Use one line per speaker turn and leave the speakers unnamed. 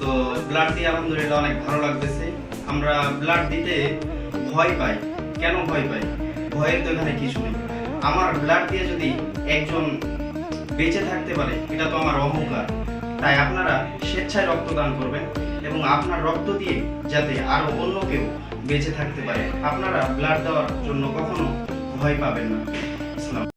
তো ব্লাড দিয়ে আলহামদুলিল্লাহ অনেক ভালো লাগতেছে। আমরা ব্লাড দিতে ভয় পাই। কেন ভয় পাই? ভয়ের তো এখানে কিছু নেই। আমার ব্লাড দিয়ে যদি একজন বেঁচে থাকতে পারে, এটা তো আমার অহংকার। তাই আপনারা স্বেচ্ছায় রক্তদান করবেন এবং আপনার রক্ত দিয়ে যাতে আরো অন্য কেউ বেঁচে থাকতে পারে, আপনারা ব্লাড দেওয়ার জন্য কখনো ভয় পাবেন না। আসসালাম।